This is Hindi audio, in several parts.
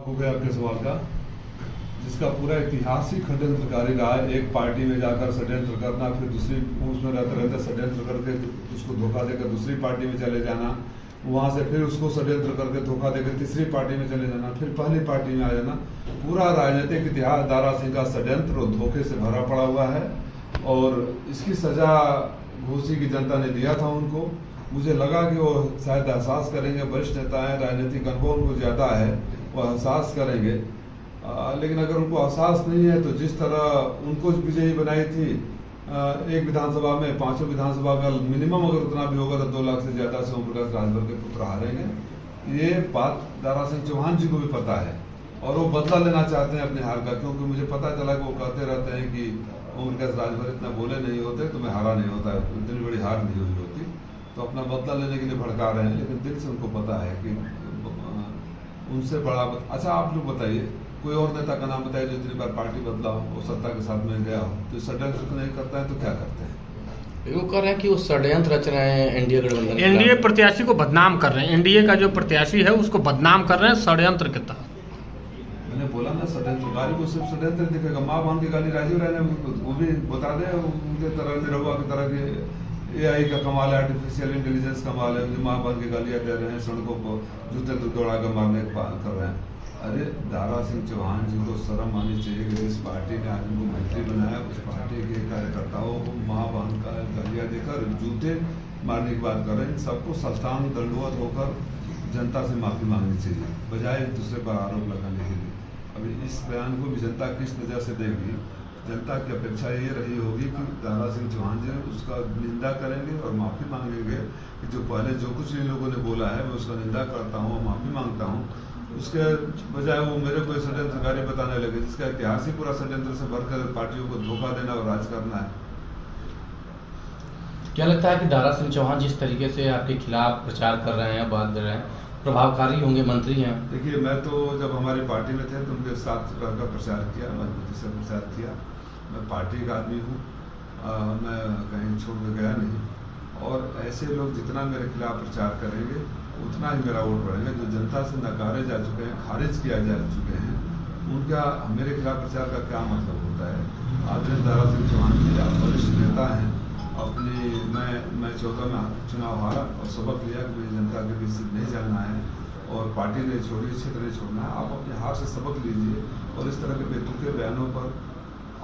हो गया आपके सवाल का, जिसका पूरा इतिहास ही षड्यंत्रकारी रहा है। एक पार्टी में जाकर षड्यंत्र करना, फिर दूसरी उसमें रहते रहते षड्यंत्र करके उसको धोखा देकर दूसरी पार्टी में चले जाना, वहां से फिर उसको षड्यंत्र करके धोखा देकर तीसरी पार्टी में चले जाना, फिर पहली पार्टी में आ जाना। पूरा राजनीतिक इतिहास दारा सिंह का षड्यंत्र और धोखे से भरा पड़ा हुआ है और इसकी सजा घोसी की जनता ने दिया था उनको। मुझे लगा कि वो शायद एहसास करेंगे, वरिष्ठ नेता है, राजनीतिक अनुभव उनको ज़्यादा है, वो एहसास करेंगे। लेकिन अगर उनको एहसास नहीं है तो जिस तरह उनको विजयी बनाई थी एक विधानसभा में, पांचों विधानसभा का मिनिमम अगर उतना भी होगा तो 2 लाख से ज़्यादा से ओम प्रकाश राजभर के पुत्र हारेंगे। ये बात दारा सिंह चौहान जी को भी पता है और वो बदला लेना चाहते हैं अपने हार का, क्योंकि मुझे पता चला कि वो कहते रहते हैं कि ओम प्रकाश राजभर इतना बोले नहीं होते तो मैं हारा नहीं होता, इतनी बड़ी हार नहीं हुई होती, तो अपना बदला लेने के लिए भड़का रहे हैं। लेकिन दिल से उनको पता है कि उनसे बड़ा अच्छा आप लोग बताइए, कोई और नेता का नाम बताइए जो इतनी बार पार्टी बदला हो और सत्ता के साथ में गया हो, तो षड्यंत्र नहीं करता है तो क्या करते हैं? वो कह रहे हैं कि वो षड्यंत्र रच रहे हैं एनडीए गठबंधन, एनडीए प्रत्याशी को बदनाम कर रहे हैं, एनडीए का जो प्रत्याशी है उसको बदनाम कर रहे हैं षड्यंत्र के तहत। मैंने बोला ना, षड्यंत्रकारी को सिर्फ षड्यंत्र दिखेगा। माँ बहन की गाली राजीव राय ने वो भी बता दें, उनके तरह निरहुआ की तरह के AI का कमाल है, आर्टिफिशियल इंटेलिजेंस कमाल है, जो माँ बहन की गालियाँ दे रहे हैं, सड़कों को जूते दौड़ा कर मारने कर रहे हैं। अरे दारा सिंह चौहान जी को शर्म आनी चाहिए कि जिस पार्टी ने आज उनको मंत्री बनाया उस पार्टी के कार्यकर्ताओं को माँ बहन का गालियाँ देकर जूते मारने की बात कर रहे हैं। सबको सल्तान दंडवत होकर जनता से माफ़ी मांगनी चाहिए, बजाय दूसरे पर आरोप लगाने के लिए। अभी इस बयान को भी जनता किस नज़र से देगी? जनता की अपेक्षा ये रही होगी कि दारा सिंह चौहान जी उसका निंदा करेंगे और माफ़ी मांगेंगे कि जो पहले जो कुछ इन लोगों ने बोला है मैं उसका निंदा करता हूँ, माफ़ी मांगता हूँ। उसके बजाय वो मेरे को षड्यंत्रकारी बताने लगे, जिसका इतिहास ही पूरा षड्यंत्र से भरकर पार्टियों को धोखा देना और राज करना है। क्या लगता है कि दारा सिंह चौहान जिस तरीके से आपके खिलाफ प्रचार कर रहे हैं, बात दे रहे हैं, प्रभावकारी होंगे, मंत्री हैं? देखिए, मैं तो जब हमारी पार्टी में थे तो उनके साथ रहकर प्रचार किया, मजबूती से प्रचार किया। मैं पार्टी का आदमी हूँ, मैं कहीं छोड़ के गया नहीं। और ऐसे लोग जितना मेरे खिलाफ प्रचार करेंगे उतना ही मेरा वोट बढ़ेगा। जो जनता से नकारे जा चुके हैं, खारिज किया जा चुके हैं, उनका मेरे खिलाफ प्रचार का क्या मतलब होता है? आदरणीय दारा सिंह चौहान जी आप वरिष्ठ नेता हैं, अपनी मैं 14 में चुनाव हारा और सबक लिया कि मुझे जनता के बीच नहीं जाना है और पार्टी नहीं छोड़ी, क्षेत्र नहीं छोड़ना है। आप अपने हार से सबक लीजिए और इस तरह के बेतुके बयानों पर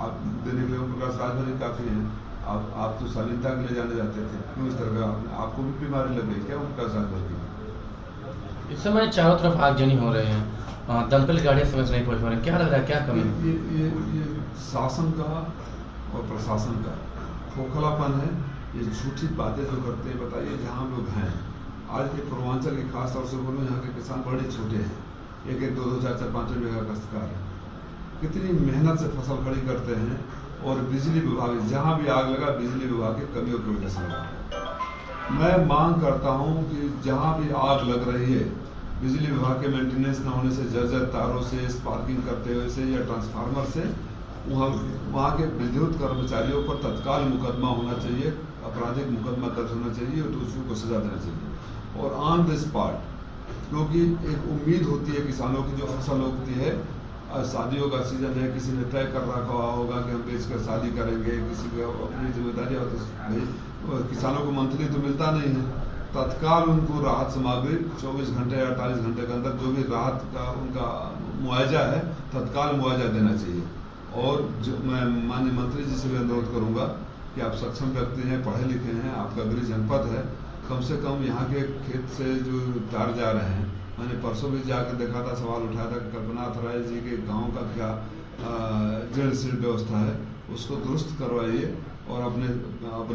आप देने के लिए ओम प्रकाश राजभर ही काफ़ी हैं। आप तो शालीनता के लिए जाने जाते थे, क्यों इस तरह का? आपको भी बीमारी लग गई क्या ओम प्रकाश राजभर की? इस समय चारों तरफ आगजनी हो रहे हैं, दमकल गाड़ियाँ समय से नहीं पहुँच पा रही, क्या लग रहा है, क्या कमी? ये शासन का और प्रशासन का खोखलापन है। ये झूठी बातें जो करते हैं, बताइए जहाँ हम लोग हैं आज के पूर्वांचल के खास तौर से बोलूँ, यहाँ के किसान बड़े छोटे हैं, 1-1, 2-2, 4-4, 5 बीघा काश्तकार है, कितनी मेहनत से फसल खड़ी करते हैं और बिजली विभाग जहाँ भी आग लगा बिजली विभाग की कमियों की वजह से लगा। मैं मांग करता हूँ कि जहाँ भी आग लग रही है बिजली विभाग के मेंटेनेंस न होने से, जर्जर तारों से, स्पार्किंग करते हुए से या ट्रांसफार्मर से, वहाँ के विद्युत कर्मचारियों पर तत्काल मुकदमा होना चाहिए, आपराधिक मुकदमा दर्ज होना चाहिए और दोषियों को सजा देना चाहिए और ऑन द स्पॉट। क्योंकि एक उम्मीद होती है किसानों की, जो फसल होती है, शादियों का सीजन है, किसी ने तय कर रखा होगा कि हम बेचकर शादी करेंगे, किसी को अपनी जिम्मेदारी होती है, भाई किसानों को मंथली तो मिलता नहीं है, तत्काल उनको राहत सामग्री 24 घंटे या 48 घंटे के अंदर जो भी राहत का उनका मुआवजा है तत्काल मुआवजा देना चाहिए। और जो मैं माननीय मंत्री जी से भी अनुरोध करूँगा कि आप सक्षम व्यक्ति हैं, पढ़े लिखे हैं, आपका गृह जनपद है, कम से कम यहाँ के खेत से जो तार जा रहे हैं, मैंने परसों भी जाकर देखा था, सवाल उठाया था कि कल्पनाथ राय जी के गांव का क्या जल सील व्यवस्था है, उसको दुरुस्त करवाइए और अपने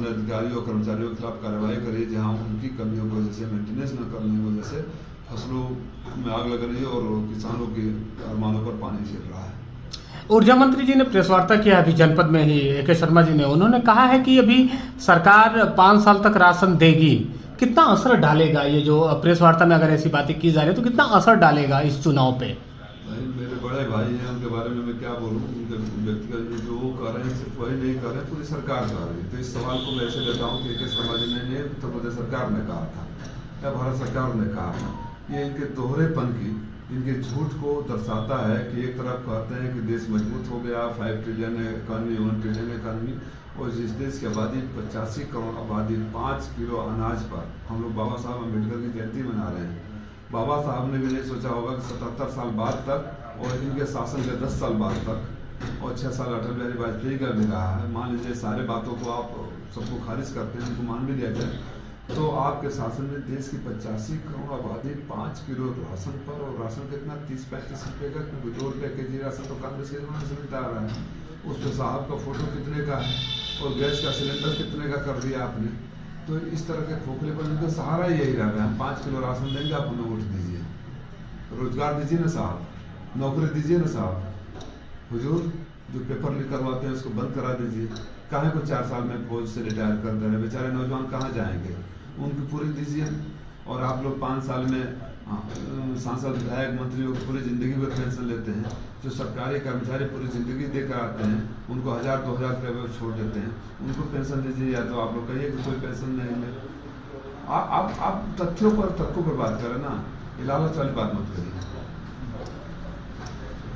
अधिकारियों और कर्मचारियों के खिलाफ कार्रवाई करिए जहां उनकी कमियों की वजह से, मेंटेनेंस न करने की वजह से फसलों में आग लग रही है और किसानों के अरमानों पर पानी छिड़ रहा है। ऊर्जा मंत्री जी ने प्रेस वार्ता किया अभी जनपद में ही, AK शर्मा जी ने, उन्होंने कहा है कि अभी सरकार 5 साल तक राशन देगी। कितना असर डालेगा ये जो प्रेस वार्ता में अगर ऐसी बातें की जा रही है तो कितना असर डालेगा इस चुनाव पे? मेरे बड़े भाई हैं, उनके बारे में मैं क्या बोलूँ? उनके व्यक्तिगत जो वो कर रहे हैं सिर्फ वही नहीं कर रहे, पूरी सरकार कर रही है। तो इस सवाल को मैं ऐसे लेता हूँ कि AK शर्मा जी ने उत्तर प्रदेश सरकार ने कहा था या भारत सरकार ने कहा था, ये इनके दोहरेपन की इनके झूठ को दर्शाता है कि एक तरफ कहते हैं कि देश मजबूत हो गया, 5 ट्रिलियन इकॉनमी, 1 ट्रिलियन इकॉनमी, और जिस देश की आबादी 85 करोड़ आबादी 5 किलो अनाज पर हम लोग बाबा साहब अम्बेडकर की जयंती मना रहे हैं। बाबा साहब ने भी नहीं सोचा होगा कि 77 साल बाद तक और इनके शासन के 10 साल बाद तक और 6 साल अटल बिहारी वाजपेयी का भी रहा है, मान लीजिए सारे बातों को आप सबको खारिज करते हैं, उनको मान भी दिया जाए, तो आपके शासन में देश की 85 करोड़ आबादी 5 किलो राशन पर, और राशन कितना 30-35 रुपये का, क्योंकि 2 रुपये के जी राशन तो कांग्रेस के जमाने से मिलता आ रहा है। उस पर साहब का फोटो कितने का है और गैस का सिलेंडर कितने का कर दिया आपने। तो इस तरह के खोखले पर उनका सहारा यही रह गया, हम 5 किलो राशन देंगे, आप हमें वोट दीजिए, रोजगार दीजिए ना साहब, नौकरी दीजिए ना साहब, हुजूर जो पेपर लीक करवाते हैं उसको बंद करा दीजिए, काहे को 4 साल में फौज से रिटायर कर दे रहे बेचारे नौजवान कहाँ जाएंगे, उनकी पूरी दीजिए। और आप लोग 5 साल में सांसद विधायक मंत्रियों की पूरी ज़िंदगी में पेंशन लेते हैं, जो सरकारी कर्मचारी पूरी ज़िंदगी देकर आते हैं उनको 1000-2000 रुपये छोड़ देते हैं, उनको पेंशन दीजिए, या तो आप लोग कहिए कि कोई पेंशन नहीं है। आप तथ्यों पर बात करें ना, ये लालच वाली बात मत करिए।